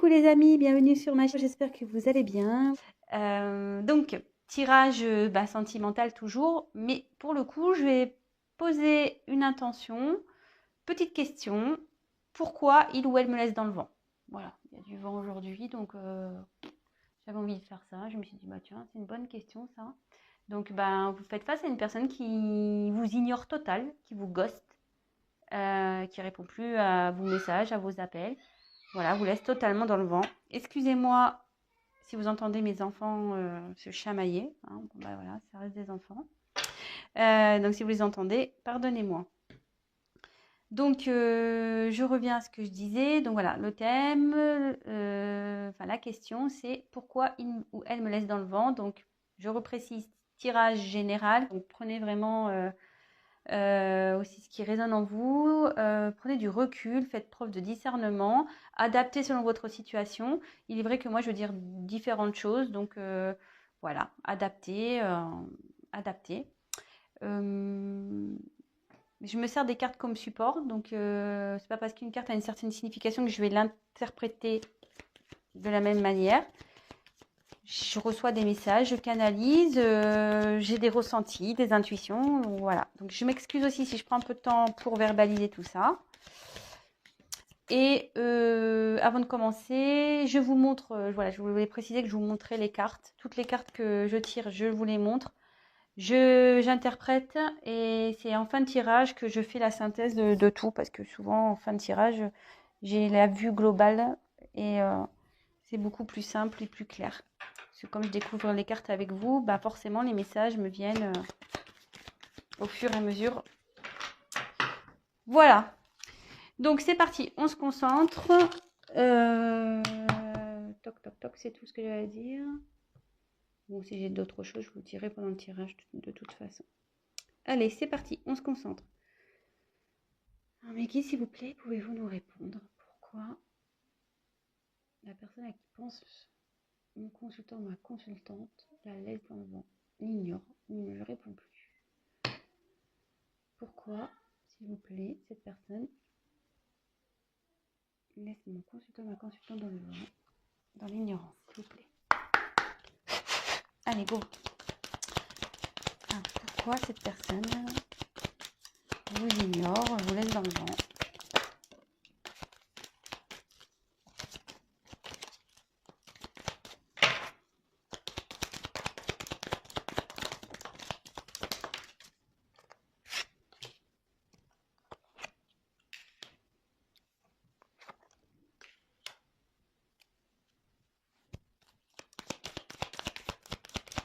Coucou les amis, bienvenue sur ma chaîne, j'espère que vous allez bien. Donc, tirage sentimental toujours, mais pour le coup, je vais poser une intention. Petite question, pourquoi il ou elle me laisse dans le vent? Voilà, il y a du vent aujourd'hui, donc j'avais envie de faire ça. Je me suis dit, bah tiens, c'est une bonne question ça. Donc, vous faites face à une personne qui vous ignore total, qui vous ghost, qui répond plus à vos messages, à vos appels. Voilà, vous laisse totalement dans le vent. Excusez-moi si vous entendez mes enfants se chamailler. Hein. Bon, voilà, ça reste des enfants. Donc si vous les entendez, pardonnez-moi. Donc je reviens à ce que je disais. Donc voilà, le thème, la question, c'est pourquoi il ou elle me laisse dans le vent. Donc je reprécise, tirage général. Donc prenez vraiment aussi ce qui résonne en vous. Prenez du recul, faites preuve de discernement, adaptez selon votre situation. Il est vrai que moi, je veux dire différentes choses, donc voilà, adaptez, adaptez. Je me sers des cartes comme support, donc c'est pas parce qu'une carte a une certaine signification que je vais l'interpréter de la même manière. Je reçois des messages, je canalise, j'ai des ressentis, des intuitions, voilà. Donc je m'excuse aussi si je prends un peu de temps pour verbaliser tout ça. Et avant de commencer, je vous montre, voilà, je voulais préciser que je vous montrais les cartes. Toutes les cartes que je tire, je vous les montre. J'interprète et c'est en fin de tirage que je fais la synthèse de tout parce que souvent en fin de tirage, j'ai la vue globale et c'est beaucoup plus simple et plus clair. Parce que comme je découvre les cartes avec vous, forcément les messages me viennent au fur et à mesure. Voilà. Donc c'est parti, on se concentre. Toc toc toc, c'est tout ce que j'avais à dire. Bon, si j'ai d'autres choses, je vous dirai pendant le tirage de toute façon. Allez, c'est parti, on se concentre. Alors, mes guides, s'il vous plaît, pouvez-vous nous répondre pourquoi la personne à qui pense mon consultant, ma consultante, la laisse dans le vent, l'ignore, ne me répond plus. Pourquoi, s'il vous plaît, cette personne laisse mon consultant, ma consultante dans le vent, dans l'ignorance, s'il vous plaît. Allez, go. Alors, pourquoi cette personne vous ignore, vous laisse dans le vent?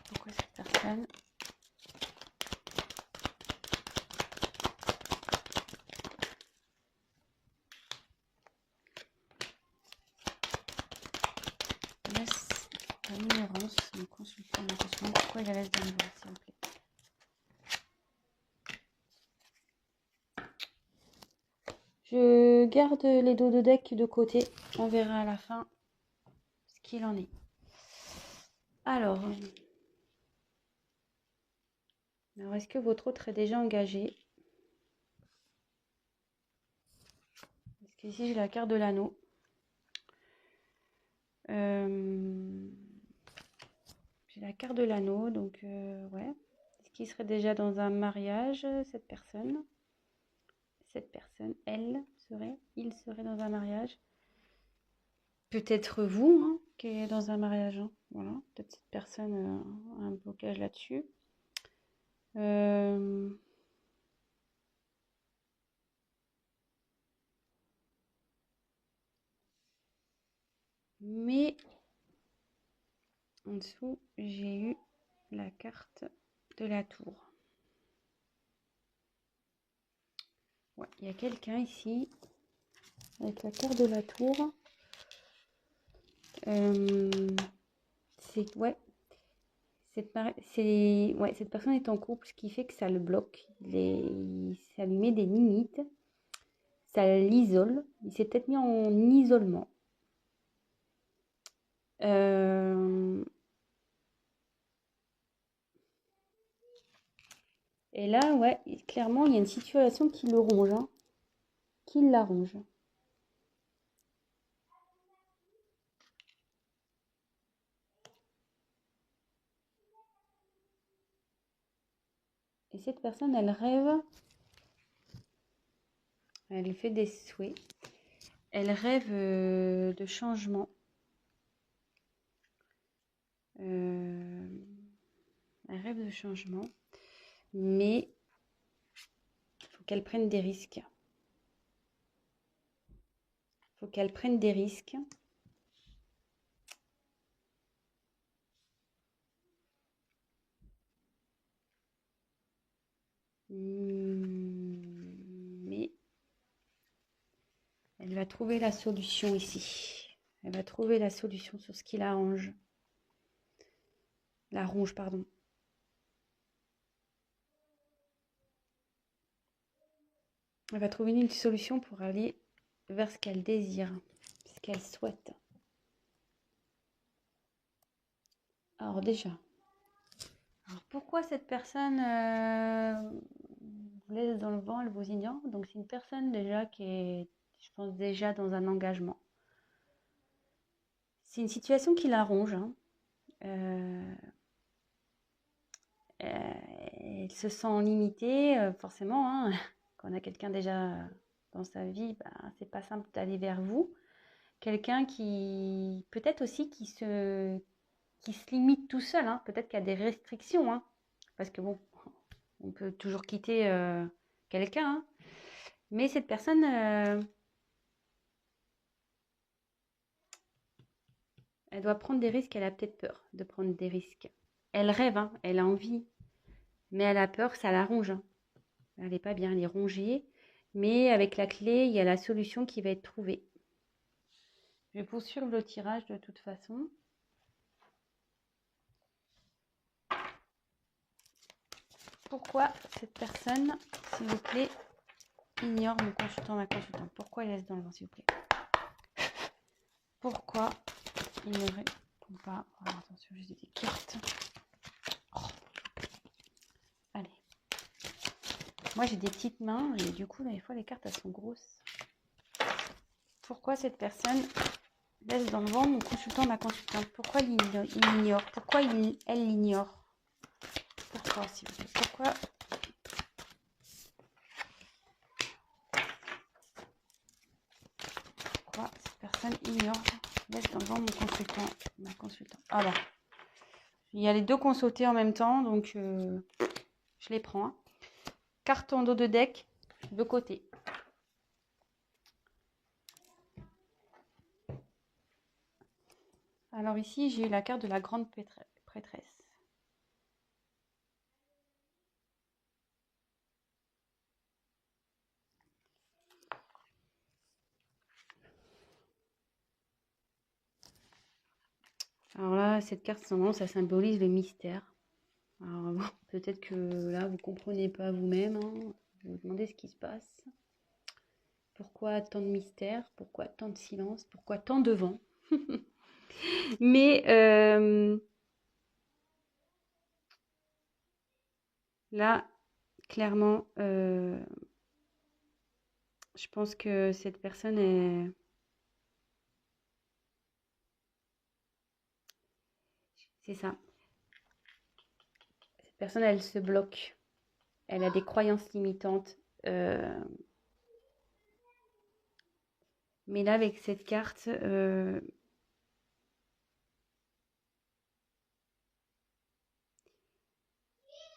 Pourquoi cette personne laisse dans l'ignorance mon consultant, ma consultante? Pourquoi il la laisse dans le vent, s'il vous plaît? Je garde les dos de deck de côté. On verra à la fin ce qu'il en est. Alors est-ce que votre autre est déjà engagé? Parce qu'ici, j'ai la carte de l'anneau. J'ai la carte de l'anneau, donc ouais. Est-ce qu'il serait déjà dans un mariage, cette personne? Cette personne, il serait dans un mariage. Peut-être vous, hein, qui est dans un mariage. Hein. Voilà, peut-être cette personne a un blocage là-dessus. Mais en dessous, j'ai eu la carte de la tour. Ouais, il y a quelqu'un ici avec la carte de la tour. Cette personne est en couple, ce qui fait que ça le bloque. Ça lui met des limites, ça l'isole. Il s'est peut-être mis en isolement. Et là, ouais, clairement, il y a une situation qui le ronge, hein, qui la ronge. Et cette personne, elle rêve, elle fait des souhaits, elle rêve de changement. Elle rêve de changement, mais il faut qu'elle prenne des risques. Il faut qu'elle prenne des risques. Mais elle va trouver la solution ici. Elle va trouver la solution sur ce qui l'arrange. L'arrange, pardon. Elle va trouver une solution pour aller vers ce qu'elle désire, ce qu'elle souhaite. Alors déjà, pourquoi cette personne vous laisse dans le vent, elle vous ignore? Donc c'est une personne déjà qui est, je pense, déjà dans un engagement. C'est une situation qui l'arrange. Hein. Elle se sent limitée, forcément. Hein. Quand on a quelqu'un déjà dans sa vie, c'est pas simple d'aller vers vous. Quelqu'un qui, peut-être aussi, qui se limite tout seul. Hein. Peut-être qu'il y a des restrictions. Hein. Parce que bon, on peut toujours quitter quelqu'un. Hein. Mais cette personne, elle doit prendre des risques. Elle a peut-être peur de prendre des risques. Elle rêve, hein, elle a envie. Mais elle a peur, ça la ronge. Hein. Elle n'est pas bien, elle est rongée. Mais avec la clé, il y a la solution qui va être trouvée. Je vais poursuivre le tirage de toute façon. Pourquoi cette personne, s'il vous plaît, ignore mon consultant, ma consultante? Pourquoi il laisse dans le vent, s'il vous plaît? Pourquoi il ne répond pas? Alors, attention, j'ai des cartes. Oh. Allez. Moi, j'ai des petites mains et du coup, des fois, les cartes, elles sont grosses. Pourquoi cette personne laisse dans le vent mon consultant, ma consultante? Pourquoi il l'ignore? Pourquoi elle l'ignore? Pourquoi, s'il vous plaît? Pourquoi? Pourquoi cette personne ignore, laisse dans le vent mon consultant, ma consultante? Alors, il y a les deux consultés en même temps, donc je les prends. Hein. Carte en dos de deck, de côté. Alors ici, j'ai eu la carte de la grande prêtresse. Alors là, cette carte, ça symbolise le mystère. Alors bon, peut-être que là, vous ne comprenez pas vous-même. Hein. Vous vous demandez ce qui se passe. Pourquoi tant de mystère? Pourquoi tant de silence? Pourquoi tant de vent? Mais là, clairement, je pense que cette personne est... C'est ça. Cette personne, elle se bloque. Elle a des croyances limitantes. Mais là, avec cette carte, elle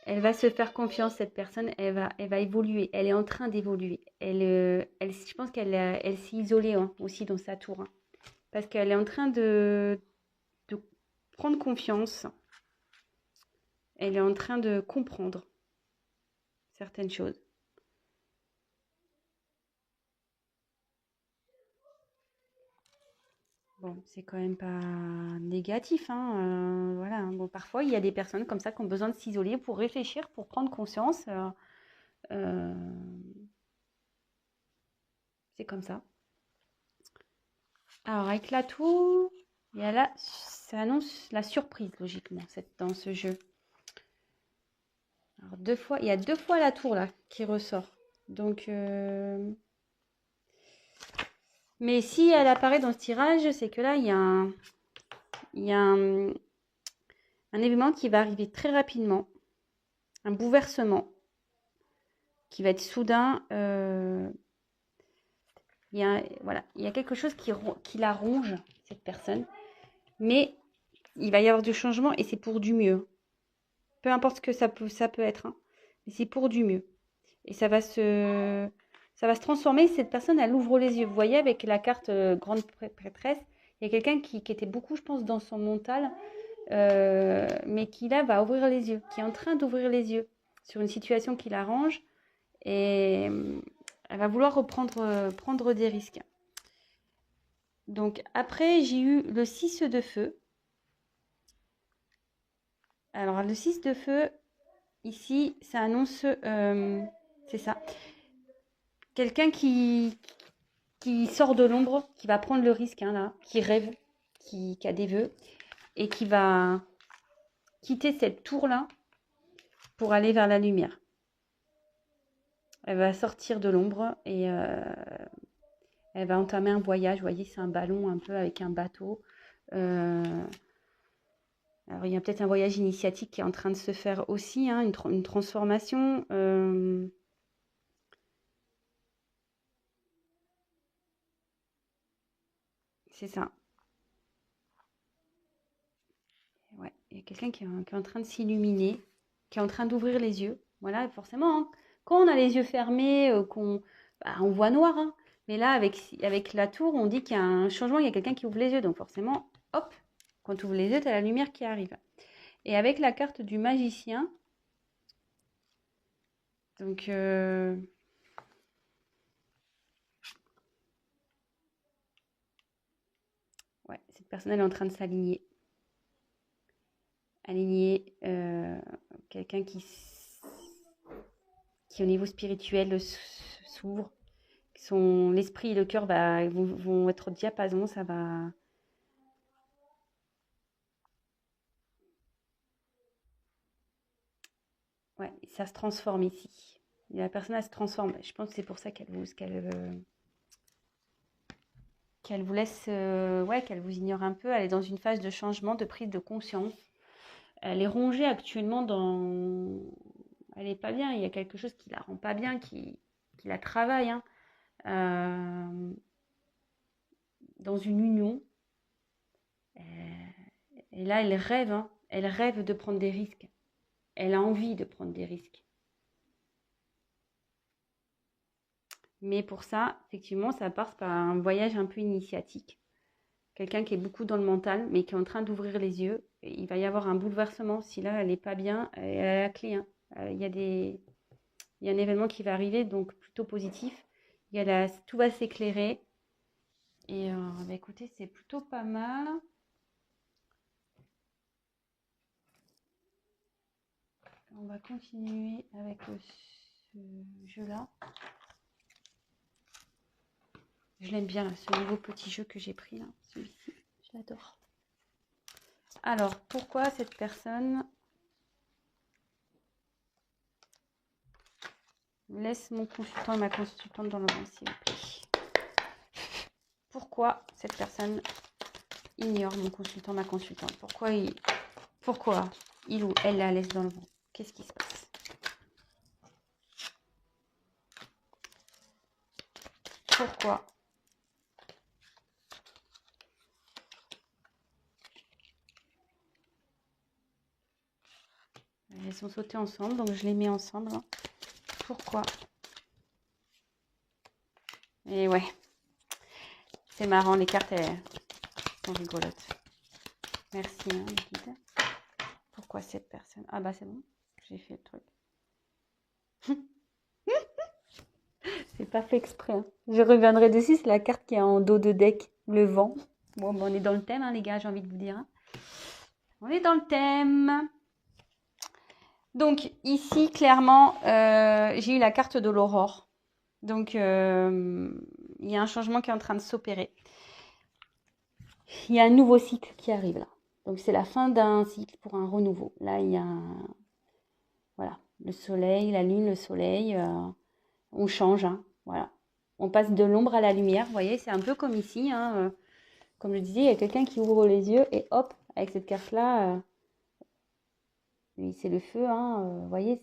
va se faire confiance, cette personne, elle va évoluer. Elle est en train d'évoluer. Je pense elle s'est isolée hein, aussi dans sa tour. Hein, parce qu'elle est en train de prendre confiance. Elle est en train de comprendre certaines choses. Bon, c'est quand même pas négatif. Hein, voilà. Bon, parfois, il y a des personnes comme ça qui ont besoin de s'isoler pour réfléchir, pour prendre conscience. C'est comme ça. Alors, avec la tour, il y a là, ça annonce la surprise, logiquement, dans ce jeu. Alors, il y a 2 fois la tour, là, qui ressort. Donc, mais si elle apparaît dans ce tirage, c'est que là, il y a un événement qui va arriver très rapidement. Un bouleversement. qui va être soudain. Voilà, il y a quelque chose qui la ronge, cette personne. Mais il va y avoir du changement et c'est pour du mieux. Peu importe ce que ça peut être, hein, mais c'est pour du mieux. Et ça va se transformer. Cette personne, elle ouvre les yeux. Vous voyez, avec la carte grande prêtresse, il y a quelqu'un qui était beaucoup, je pense, dans son mental, mais qui là va ouvrir les yeux, qui est en train d'ouvrir les yeux sur une situation qui l'arrange. Et elle va vouloir prendre des risques. Donc après, j'ai eu le 6 de feu. Alors le 6 de feu, ici, ça annonce, c'est ça, quelqu'un qui sort de l'ombre, qui va prendre le risque, hein, là, qui rêve, qui a des vœux, et qui va quitter cette tour-là pour aller vers la lumière. Elle va sortir de l'ombre et elle va entamer un voyage. Vous voyez, c'est un ballon un peu avec un bateau. Alors, il y a peut-être un voyage initiatique qui est en train de se faire aussi, hein, une transformation. C'est ça. Ouais, il y a quelqu'un qui est en train de s'illuminer, qui est en train d'ouvrir les yeux. Voilà, forcément, hein, quand on a les yeux fermés, on voit noir, hein. Mais là, avec la tour, on dit qu'il y a un changement, il y a quelqu'un qui ouvre les yeux. Donc forcément, hop, quand tu ouvres les yeux, tu as la lumière qui arrive. Et avec la carte du magicien, donc ouais, cette personne elle est en train de s'aligner. Aligner quelqu'un qui au niveau spirituel s'ouvre. L'esprit et le cœur vont être au diapason, ça va. Ouais, ça se transforme ici. Et la personne, elle se transforme. Je pense que c'est pour ça qu'elle vous laisse, qu'elle vous ignore un peu. Elle est dans une phase de changement, de prise de conscience. Elle est rongée actuellement elle n'est pas bien. Il y a quelque chose qui la rend pas bien, qui la travaille, hein. Dans une union. Et là, elle rêve, hein. Elle rêve de prendre des risques. Elle a envie de prendre des risques. Mais pour ça, effectivement, ça passe par un voyage un peu initiatique. Quelqu'un qui est beaucoup dans le mental, mais qui est en train d'ouvrir les yeux. Et il va y avoir un bouleversement. Si là, elle n'est pas bien, elle a la clé, hein. Il y a un événement qui va arriver, donc plutôt positif. Tout va s'éclairer. Et écoutez, c'est plutôt pas mal. On va continuer avec ce jeu-là. Je l'aime bien, là, ce nouveau petit jeu que j'ai pris, là, celui-ci. Je l'adore. Alors, pourquoi cette personne laisse mon consultant et ma consultante dans le vent, s'il vous plaît? Pourquoi cette personne ignore mon consultant, ma consultante? Pourquoi il ou elle la laisse dans le vent? Qu'est-ce qui se passe? Pourquoi? Elles sont sautées ensemble, donc je les mets ensemble, hein. Pourquoi? Et ouais, c'est marrant, les cartes, elles sont rigolotes. Merci, hein, guide. Pourquoi cette personne? Ah bah c'est bon, j'ai fait le truc. C'est pas fait exprès, hein. Je reviendrai dessus, c'est la carte qui est en dos de deck, le vent. Bon, on est dans le thème, hein, les gars, j'ai envie de vous dire, hein. On est dans le thème. Donc ici, clairement, j'ai eu la carte de l'aurore. Donc, il y a un changement qui est en train de s'opérer. Il y a un nouveau cycle qui arrive là. Donc, c'est la fin d'un cycle pour un renouveau. Là, il y a voilà, le soleil, la lune, le soleil. On change, hein, voilà. On passe de l'ombre à la lumière. Vous voyez, c'est un peu comme ici, hein, comme je disais, il y a quelqu'un qui ouvre les yeux et hop, avec cette carte-là, c'est le feu, hein, vous voyez,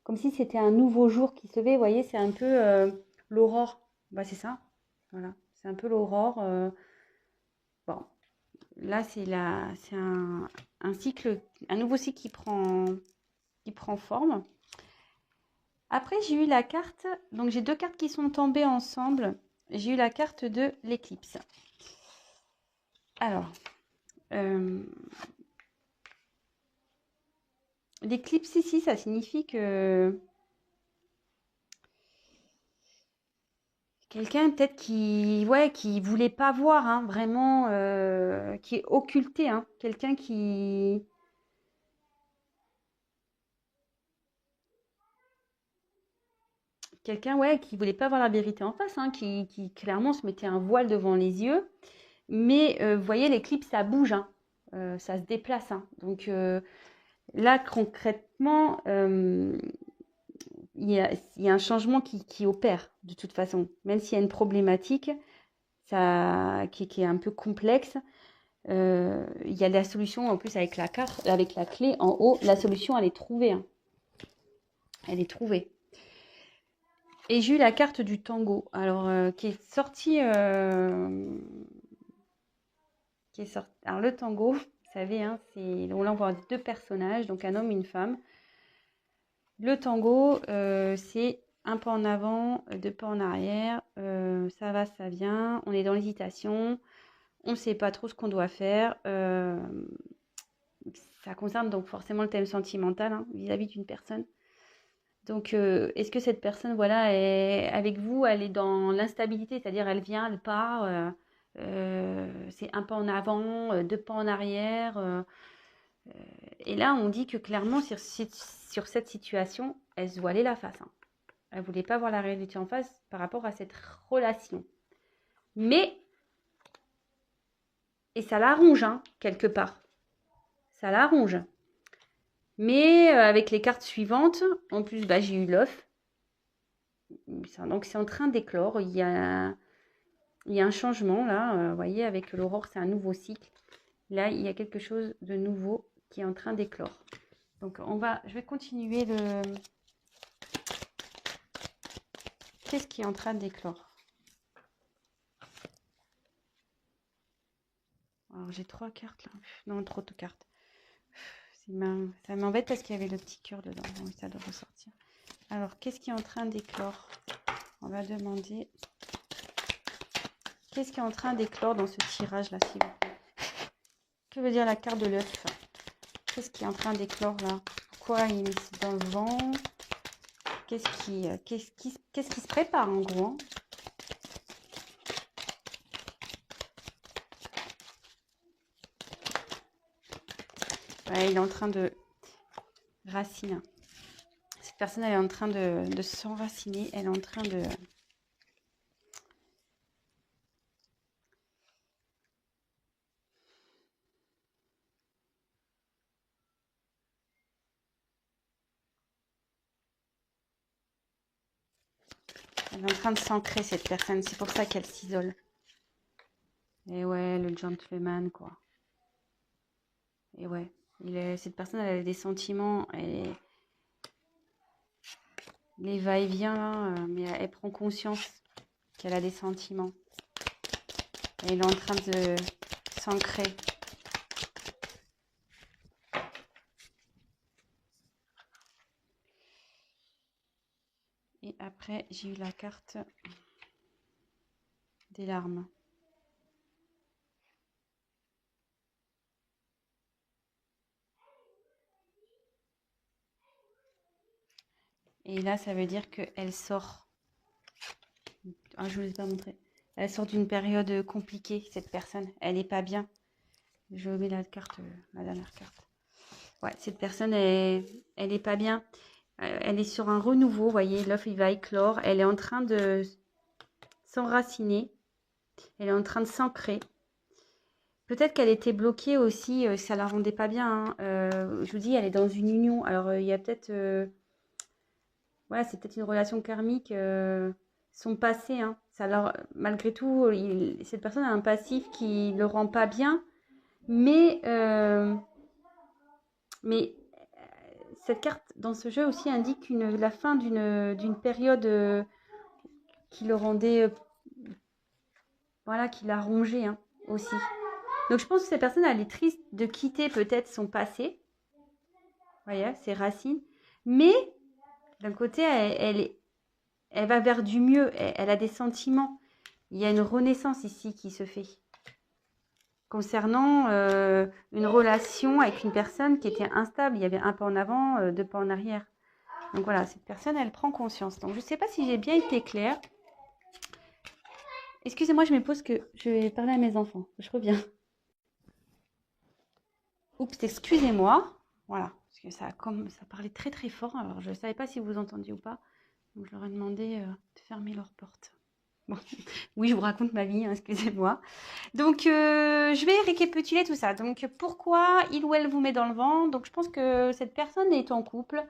comme si c'était un nouveau jour qui se levait. Vous voyez, c'est un peu l'aurore. Bah, c'est ça. Voilà, c'est un peu l'aurore. Bon, là, c'est un cycle, un nouveau cycle qui prend forme. Après, j'ai eu la carte, donc j'ai deux cartes qui sont tombées ensemble. J'ai eu la carte de l'éclipse. Alors, l'éclipse ici, ça signifie que quelqu'un peut-être qui voulait pas voir, hein, vraiment, qui est occulté, hein, quelqu'un qui voulait pas voir la vérité en face, hein, qui clairement se mettait un voile devant les yeux. Mais vous voyez, l'éclipse, ça bouge, hein, ça se déplace, hein. Donc là, concrètement, il y a un changement qui opère de toute façon. Même s'il y a une problématique qui est un peu complexe, il y a la solution en plus avec la carte, avec la clé en haut. La solution, elle est trouvée, hein. Elle est trouvée. Et j'ai eu la carte du tango, alors qui est sortie. Alors le tango, vous savez, hein, on l'envoie deux personnages, donc un homme et une femme. Le tango, c'est un pas en avant, deux pas en arrière, ça va, ça vient, on est dans l'hésitation, on ne sait pas trop ce qu'on doit faire. Ça concerne donc forcément le thème sentimental, hein, vis-à-vis d'une personne. Donc, est-ce que cette personne, voilà, est avec vous, elle est dans l'instabilité, c'est-à-dire elle vient, elle part, c'est un pas en avant, deux pas en arrière. Et là, on dit que clairement, sur cette situation, elle se voilait la face, hein. Elle ne voulait pas voir la réalité en face par rapport à cette relation. Mais, et ça la ronge, hein, quelque part. Ça la ronge. Mais avec les cartes suivantes, en plus, bah, j'ai eu l'œuf. Donc, c'est en train d'éclore. Il y a un changement, là. Vous voyez, avec l'aurore, c'est un nouveau cycle. Là, il y a quelque chose de nouveau qui est en train d'éclore. Donc, je vais continuer le... Qu'est-ce qui est en train d'éclore? Alors, j'ai 3 cartes, là. Non, trop de cartes. Ça m'embête parce qu'il y avait le petit cœur dedans. Oui, ça doit ressortir. Alors, qu'est-ce qui est en train d'éclore? On va demander... Qu'est-ce qui est en train d'éclore dans ce tirage-là, s'il vous plaît? Que veut dire la carte de l'œuf? Qu'est-ce qui est en train d'éclore, là? Pourquoi il est dans le vent? Qu'est-ce qui se prépare, en gros, hein? Ouais, il est en train de raciner. Cette personne, elle est en train de s'enraciner. Elle est en train de... Elle est en train de s'ancrer, cette personne. C'est pour ça qu'elle s'isole. Et ouais, le gentleman, quoi. Et ouais, cette personne, elle a des sentiments. Les va-et-vient, là, mais elle prend conscience qu'elle a des sentiments. Et elle est en train de s'ancrer. Et après, j'ai eu la carte des larmes. Et là, ça veut dire qu'elle sort. Ah, je ne vous ai pas montré. Elle sort d'une période compliquée, cette personne. Elle n'est pas bien. Je mets la carte, la dernière carte. Ouais, cette personne, elle n'est pas bien. Elle est sur un renouveau, vous voyez, l'œuf, il va éclore. Elle est en train de s'enraciner. Elle est en train de s'ancrer. Peut-être qu'elle était bloquée aussi, ça la rendait pas bien, hein. Je vous dis, elle est dans une union. Alors, il y a peut-être... voilà, c'est peut-être une relation karmique, son passé, hein. Malgré tout, cette personne a un passif qui ne le rend pas bien. Mais cette carte dans ce jeu aussi indique la fin d'une période qui le rendait, voilà, qui l'a rongé hein, aussi. Donc je pense que cette personne, elle est triste de quitter peut-être son passé, voyez, ses racines, mais d'un côté, elle va vers du mieux, elle a des sentiments. Il y a une renaissance ici qui se fait concernant une relation avec une personne qui était instable. Il y avait un pas en avant, deux pas en arrière. Donc voilà, cette personne, elle prend conscience. Donc je ne sais pas si j'ai bien été claire. Excusez-moi, je me pose que je vais parler à mes enfants. Je reviens. Oups, excusez-moi. Voilà, parce que ça parlait très très fort. Alors je ne savais pas si vous entendiez ou pas. Donc je leur ai demandé de fermer leur porte. Bon, oui, je vous raconte ma vie, hein, excusez-moi. Donc, je vais récapituler tout ça. Donc, pourquoi il ou elle vous met dans le vent? Donc, je pense que cette personne est en couple.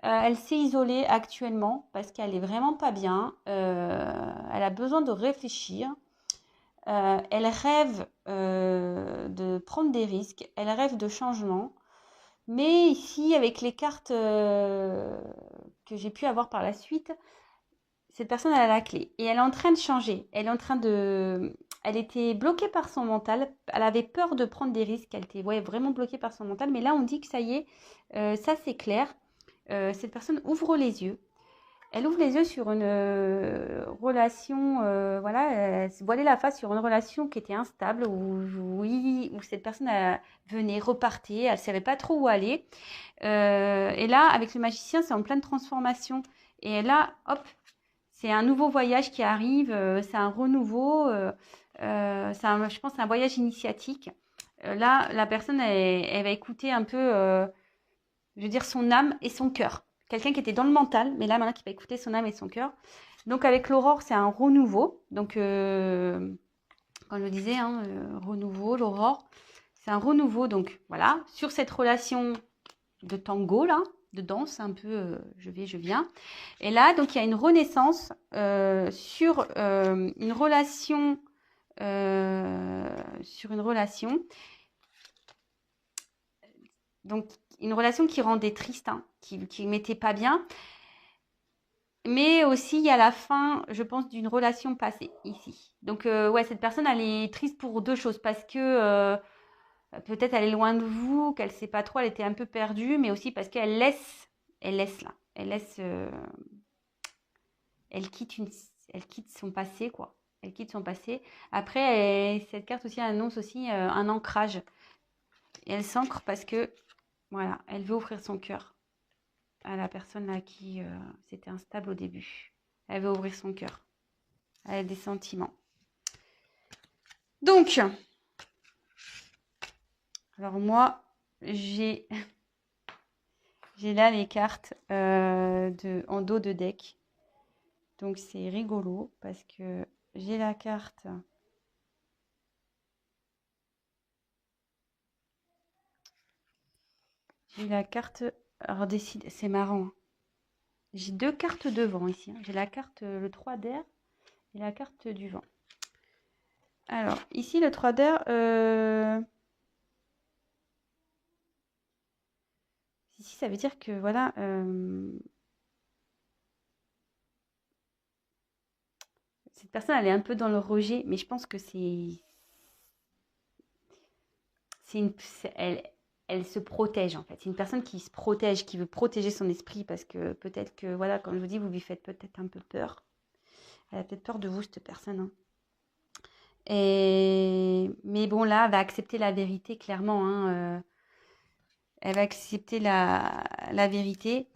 Elle s'est isolée actuellement parce qu'elle est vraiment pas bien. Elle a besoin de réfléchir. Elle rêve de prendre des risques. Elle rêve de changement. Mais ici, avec les cartes que j'ai pu avoir par la suite, cette personne elle a la clé et elle est en train de changer. Elle était bloquée par son mental. Elle avait peur de prendre des risques. Elle était vraiment bloquée par son mental. Mais là, on dit que ça y est, ça c'est clair. Cette personne ouvre les yeux. Elle ouvre les yeux sur une relation, voilà, elle se voilait la face sur une relation qui était instable, où cette personne venait, repartait, elle ne savait pas trop où aller. Et là, avec le magicien, c'est en pleine transformation. Et là, hop, c'est un nouveau voyage qui arrive, c'est un renouveau, je pense c'est un voyage initiatique. Là, la personne, elle va écouter un peu, je veux dire, son âme et son cœur. Quelqu'un qui était dans le mental, mais là, maintenant, qui va écouter son âme et son cœur. Donc, avec l'aurore, c'est un renouveau. Donc, comme je le disais, hein, renouveau, l'aurore, c'est un renouveau. Donc, voilà, sur cette relation de tango, là, de danse, un peu je vais, je viens. Et là, donc, il y a une renaissance sur une relation. Donc, une relation qui rendait triste, hein, qui ne mettait pas bien. Mais aussi, il y a la fin, je pense, d'une relation passée ici. Donc, ouais, cette personne, elle est triste pour deux choses. Parce que peut-être elle est loin de vous, qu'elle ne sait pas trop, elle était un peu perdue. Mais aussi parce qu'elle laisse là. Elle quitte son passé, quoi. Elle quitte son passé. Après, cette carte aussi annonce aussi un ancrage. Et elle s'ancre parce que, voilà, elle veut ouvrir son cœur à la personne à qui c'était instable au début. Elle veut ouvrir son cœur. Elle a des sentiments. Donc, alors moi, j'ai là les cartes en dos de deck. Donc, c'est rigolo parce que j'ai la carte. J'ai la carte. Alors, c'est marrant. Hein. J'ai deux cartes de vent ici. Hein. J'ai la carte, le 3 d'air et la carte du vent. Alors, ici, le 3 d'air. Ici, ça veut dire que, voilà. Cette personne, elle est un peu dans le rejet, mais je pense que elle se protège en fait. C'est une personne qui se protège, qui veut protéger son esprit parce que peut-être que, voilà, comme je vous dis, vous lui faites peut-être un peu peur. Elle a peut-être peur de vous, cette personne. Hein. Mais bon, là, elle va accepter la vérité, clairement. Hein, elle va accepter la vérité.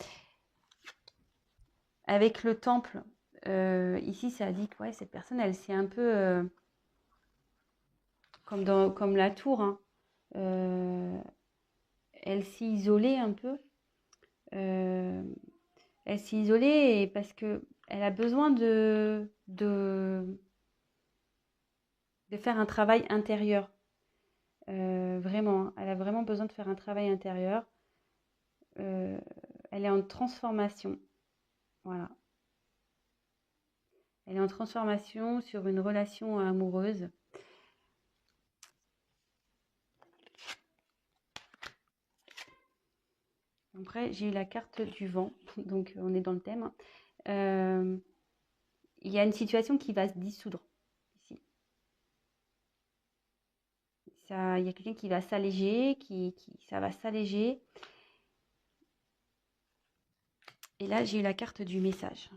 Avec le temple, ici, ça dit que ouais, cette personne, elle s'est un peu... comme la tour, hein, elle s'est isolée un peu. Euh, Elle s'est isolée parce que elle a besoin de faire un travail intérieur. Vraiment, elle a vraiment besoin de faire un travail intérieur. Euh, Elle est en transformation. Voilà. Elle est en transformation sur une relation amoureuse. Après, j'ai eu la carte du vent, donc on est dans le thème. Il y a une situation qui va se dissoudre ici. Il y a quelqu'un qui va s'alléger, ça va s'alléger. Et là, j'ai eu la carte du message.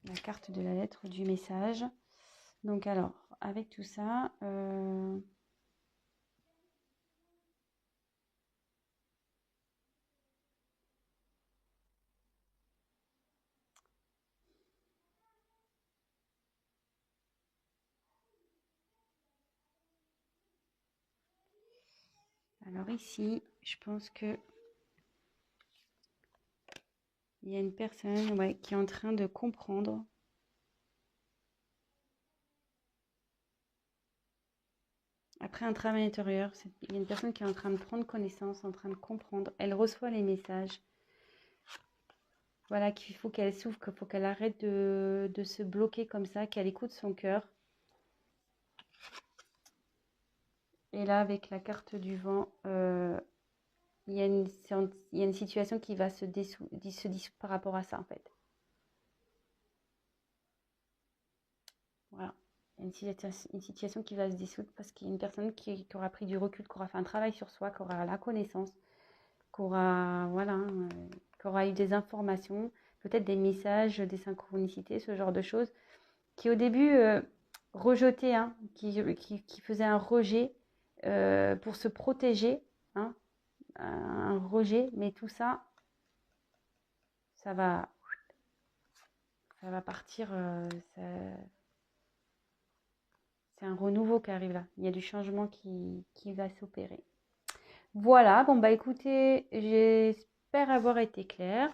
La carte de la lettre du message. Donc alors, avec tout ça, alors ici, je pense que il y a une personne qui est en train de comprendre. Après un travail intérieur, il y a une personne qui est en train de prendre connaissance, en train de comprendre. Elle reçoit les messages. Voilà, qu'il faut qu'elle s'ouvre, qu'il faut qu'elle arrête de se bloquer comme ça, qu'elle écoute son cœur. Et là, avec la carte du vent, il y a une situation qui va se dissoudre par rapport à ça, en fait. Voilà. Il y a une situation qui va se dissoudre parce qu'il y a une personne qui aura pris du recul, qui aura fait un travail sur soi, qui aura la connaissance, qui aura, voilà, qui aura eu des informations, peut-être des messages, des synchronicités, ce genre de choses, qui au début rejetait, hein, qui faisait un rejet pour se protéger, hein, un rejet, mais tout ça, ça va partir, c'est un renouveau qui arrive là. Il y a du changement qui va s'opérer. Voilà, bon bah écoutez, j'espère avoir été claire.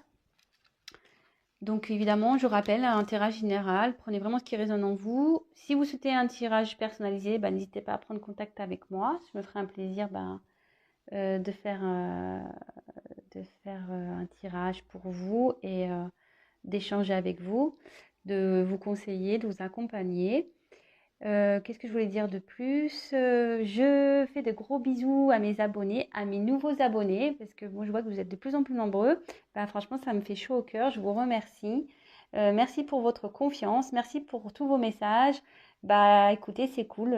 Donc évidemment, je rappelle, un tirage général, prenez vraiment ce qui résonne en vous. Si vous souhaitez un tirage personnalisé, bah, n'hésitez pas à prendre contact avec moi. Je me ferai un plaisir de faire un tirage pour vous et d'échanger avec vous, de vous conseiller, de vous accompagner. Qu'est-ce que je voulais dire de plus? Je fais de gros bisous à mes abonnés, à mes nouveaux abonnés, parce que moi je vois que vous êtes de plus en plus nombreux. Bah, franchement, ça me fait chaud au cœur. Je vous remercie. Merci pour votre confiance. Merci pour tous vos messages. Bah écoutez, c'est cool.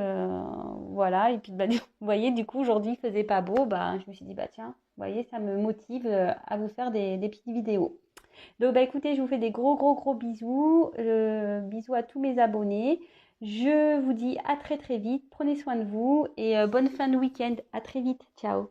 Voilà. Et puis bah, vous voyez, du coup, aujourd'hui, il faisait pas beau. Bah, je me suis dit, bah tiens, vous voyez, ça me motive à vous faire des petites vidéos. Donc, bah, écoutez, je vous fais des gros, gros, gros bisous. Bisous à tous mes abonnés. Je vous dis à très, très vite. Prenez soin de vous et bonne fin de week-end. À très vite. Ciao.